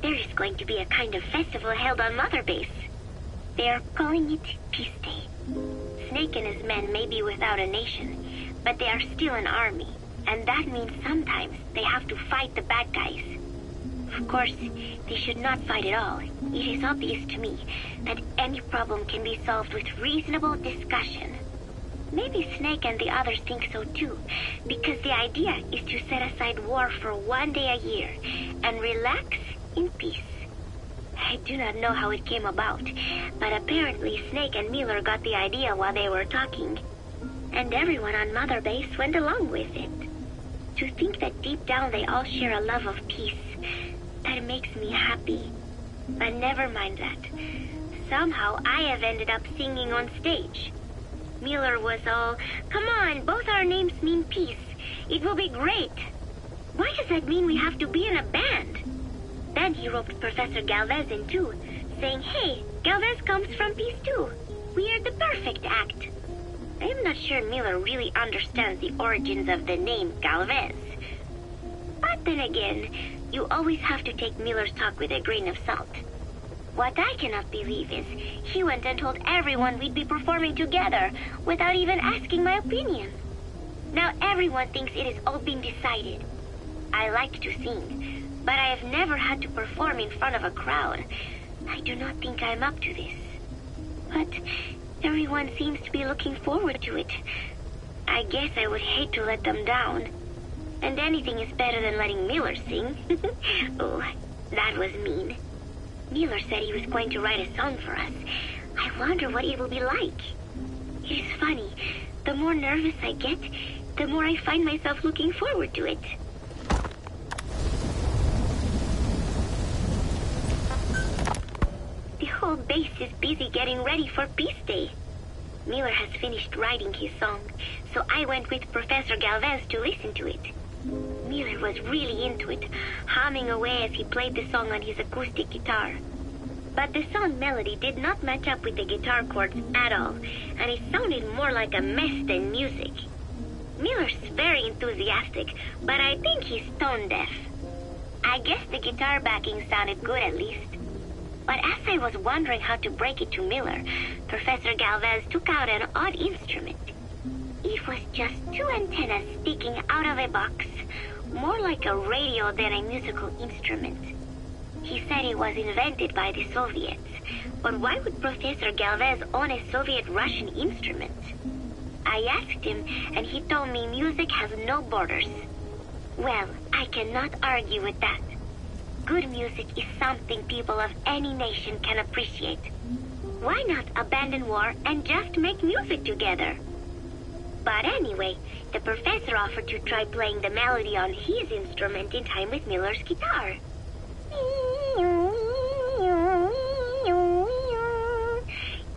There is going to be a kind of festival held on Mother Base. They are calling it Peace Day. Snake and his men may be without a nation, but they are still an army, and that means sometimes they have to fight the bad guys. Of course, they should not fight at all. It is obvious to me that any problem can be solved with reasonable discussion. Maybe Snake and the others think so too, because the idea is to set aside war for 1 day a year and relax in peace. I do not know how it came about, but apparently Snake and Miller got the idea while they were talking, and everyone on Mother Base went along with it. To think that deep down they all share a love of peace, that makes me happy. But never mind that. Somehow I have ended up singing on stage. Miller was all, "Come on, both our names mean peace. It will be great." Why does that mean we have to be in a band? Then he roped Professor Galvez in too, saying, "Hey, Galvez comes from peace too. We are the perfect act." I am not sure Miller really understands the origins of the name Galvez. But then again, you always have to take Miller's talk with a grain of salt. What I cannot believe is he went and told everyone we'd be performing together without even asking my opinion. Now everyone thinks it has all been decided. I like to sing, but I have never had to perform in front of a crowd. I do not think I'm up to this. But everyone seems to be looking forward to it. I guess I would hate to let them down. And anything is better than letting Miller sing. Oh, that was mean. Miller said he was going to write a song for us. I wonder what it will be like. It is funny. The more nervous I get, the more I find myself looking forward to it. The whole base is busy getting ready for Peace Day. Miller has finished writing his song, so I went with Professor Galvez to listen to it. Miller was really into it, humming away as he played the song on his acoustic guitar. But the song melody did not match up with the guitar chords at all, and it sounded more like a mess than music. Miller's very enthusiastic, but I think he's tone deaf. I guess the guitar backing sounded good at least. But as I was wondering how to break it to Miller, Professor Galvez took out an odd instrument. It was just two antennas sticking out of a box, more like a radio than a musical instrument. He said it was invented by the Soviets, but why would Professor Galvez own a Soviet-Russian instrument? I asked him, and he told me music has no borders. Well, I cannot argue with that. Good music is something people of any nation can appreciate. Why not abandon war and just make music together? But anyway, the professor offered to try playing the melody on his instrument in time with Miller's guitar.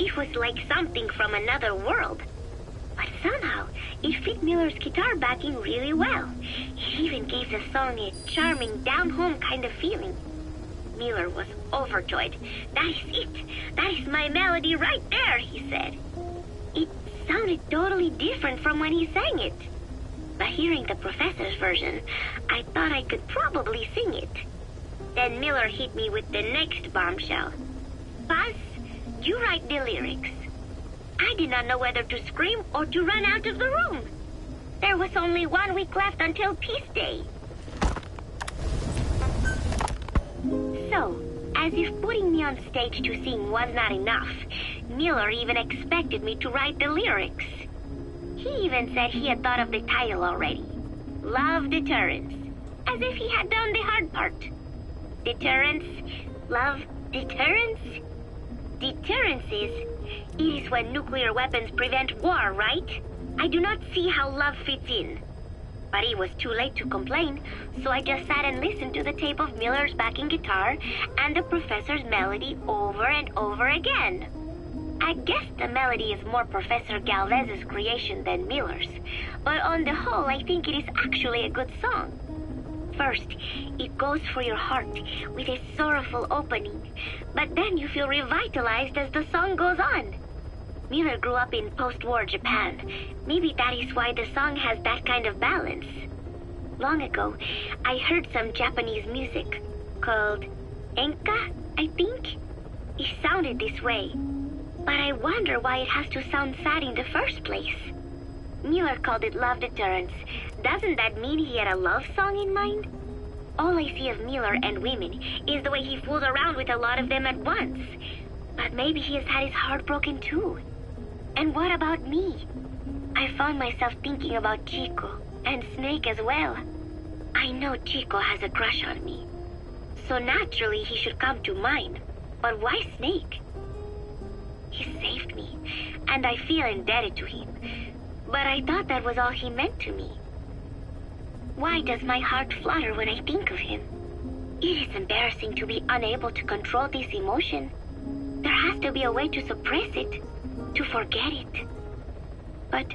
It was like something from another world. But somehow, it fit Miller's guitar backing really well. It even gave the song a charming, down-home kind of feeling. Miller was overjoyed. "That is it. That is my melody right there," he said. It sounded totally different from when he sang it. But hearing the professor's version, I thought I could probably sing it. Then Miller hit me with the next bombshell. "Buzz, you write the lyrics." I did not know whether to scream or to run out of the room. There was only 1 week left until Peace Day. So, as if putting me on stage to sing was not enough, Miller even expected me to write the lyrics. He even said he had thought of the title already. Love Deterrence. As if he had done the hard part. Deterrence, love, deterrence. Deterrence is when nuclear weapons prevent war, right? I do not see how love fits in. But it was too late to complain, so I just sat and listened to the tape of Miller's backing guitar and the professor's melody over and over again. I guess the melody is more Professor Galvez's creation than Miller's, but on the whole, I think it is actually a good song. First, it goes for your heart with a sorrowful opening, but then you feel revitalized as the song goes on. Miller grew up in post-war Japan. Maybe that is why the song has that kind of balance. Long ago, I heard some Japanese music called Enka, I think? It sounded this way. But I wonder why it has to sound sad in the first place. Miller called it love deterrence. Doesn't that mean he had a love song in mind? All I see of Miller and women is the way he fools around with a lot of them at once. But maybe he has had his heart broken too. And what about me? I found myself thinking about Chico and Snake as well. I know Chico has a crush on me, so naturally he should come to mind. But why Snake? He saved me, and I feel indebted to him. But I thought that was all he meant to me. Why does my heart flutter when I think of him? It is embarrassing to be unable to control this emotion. There has to be a way to suppress it, to forget it. But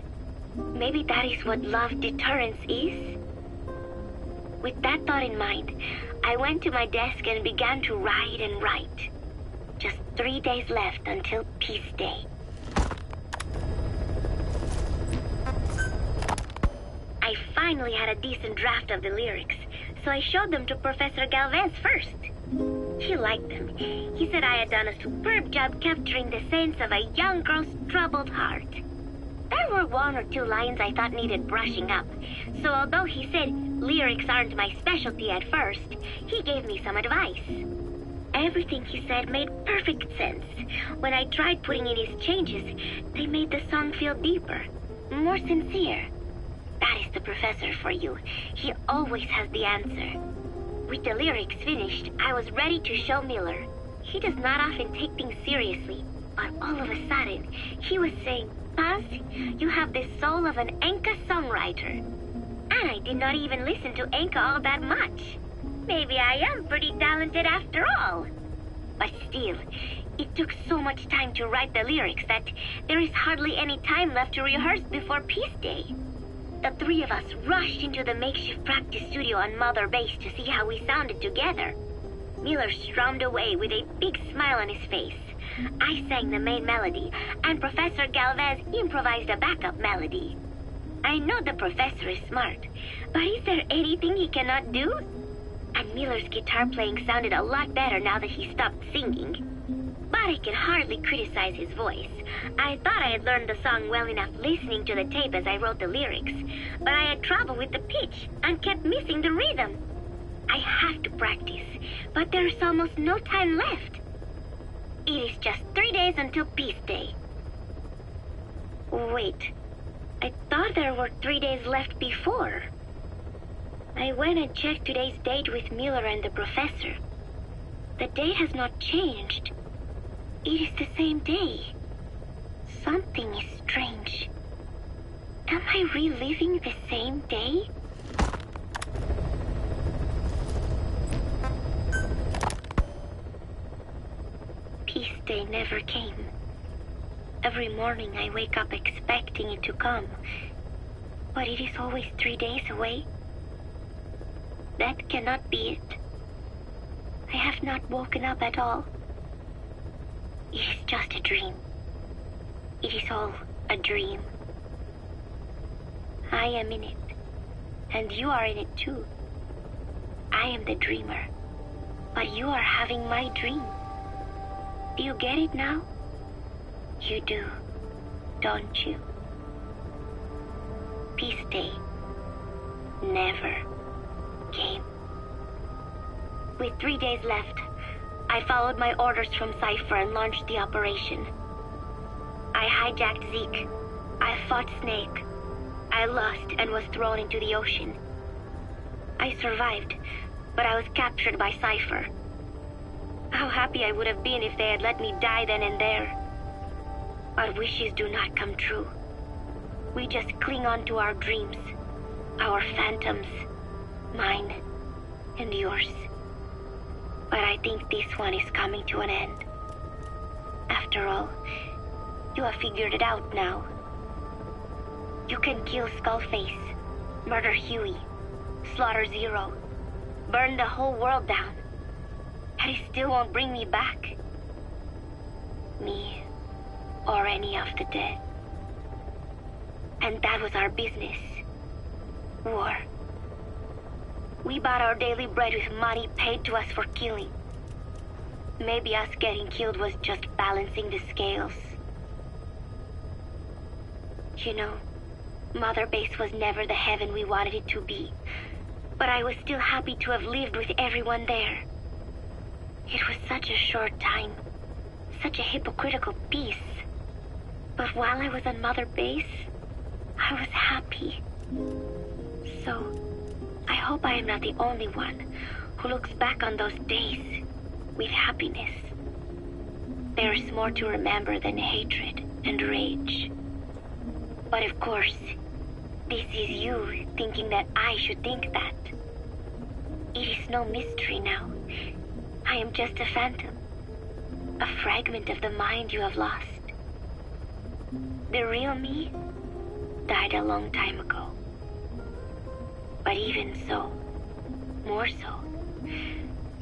maybe that is what love deterrence is. With that thought in mind, I went to my desk and began to write and write. Just 3 days left until Peace Day. I finally had a decent draft of the lyrics, so I showed them to Professor Galvez first. He liked them. He said I had done a superb job capturing the sense of a young girl's troubled heart. There were 1 or 2 lines I thought needed brushing up, so although he said lyrics aren't my specialty at first, he gave me some advice. Everything he said made perfect sense. When I tried putting in his changes, they made the song feel deeper, more sincere. That is the professor for you. He always has the answer. With the lyrics finished, I was ready to show Miller. He does not often take things seriously, but all of a sudden, he was saying, "Paz, you have the soul of an Enka songwriter." And I did not even listen to Enka all that much. Maybe I am pretty talented after all. But still, it took so much time to write the lyrics that there is hardly any time left to rehearse before Peace Day. The 3 of us rushed into the makeshift practice studio on Mother Base to see how we sounded together. Miller strummed away with a big smile on his face. I sang the main melody, and Professor Galvez improvised a backup melody. I know the professor is smart, but is there anything he cannot do? And Miller's guitar playing sounded a lot better now that he stopped singing. But I can hardly criticize his voice. I thought I had learned the song well enough listening to the tape as I wrote the lyrics, but I had trouble with the pitch and kept missing the rhythm. I have to practice, but there is almost no time left. It is just 3 days until Peace Day. Wait, I thought there were 3 days left before. I went and checked today's date with Miller and the professor. The date has not changed. It is the same day. Something is strange. Am I reliving the same day? Peace Day never came. Every morning I wake up expecting it to come, but it is always 3 days away. That cannot be it. I have not woken up at all. It is just a dream. It is all a dream. I am in it, and you are in it too. I am the dreamer, but you are having my dream. Do you get it now? You do, don't you? Peace Day never came. With 3 days left, I followed my orders from Cypher and launched the operation. I hijacked Zeke. I fought Snake. I lost and was thrown into the ocean. I survived, but I was captured by Cypher. How happy I would have been if they had let me die then and there. But wishes do not come true. We just cling on to our dreams, our phantoms, mine and yours. But I think this one is coming to an end. After all, you have figured it out now. You can kill Skullface, murder Huey, slaughter Zero, burn the whole world down, and it still won't bring me back. Me, or any of the dead. And that was our business. War. We bought our daily bread with money paid to us for killing. Maybe us getting killed was just balancing the scales. You know, Mother Base was never the heaven we wanted it to be, but I was still happy to have lived with everyone there. It was such a short time, such a hypocritical peace. But while I was on Mother Base, I was happy. So, I hope I am not the only one who looks back on those days with happiness. There is more to remember than hatred and rage. But of course, this is you thinking that I should think that. It is no mystery now. I am just a phantom, a fragment of the mind you have lost. The real me died a long time ago. But even so, more so,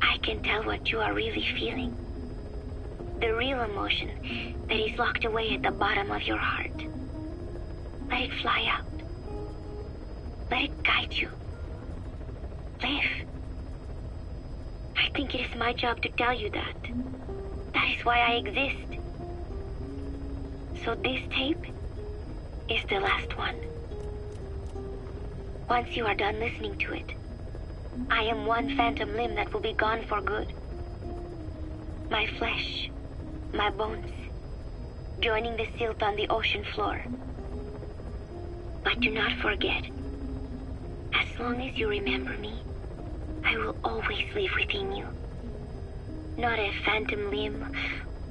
I can tell what you are really feeling. The real emotion that is locked away at the bottom of your heart. Let it fly out. Let it guide you. Live. I think it is my job to tell you that. That is why I exist. So this tape is the last one. Once you are done listening to it, I am one phantom limb that will be gone for good. My flesh, my bones, joining the silt on the ocean floor. But do not forget, as long as you remember me, I will always live within you. Not a phantom limb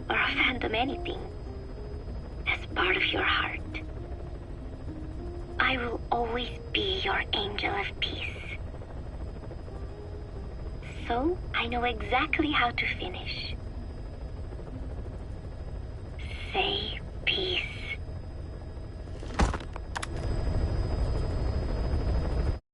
or a phantom anything, as part of your heart. I will always be your angel of peace. So I know exactly how to finish.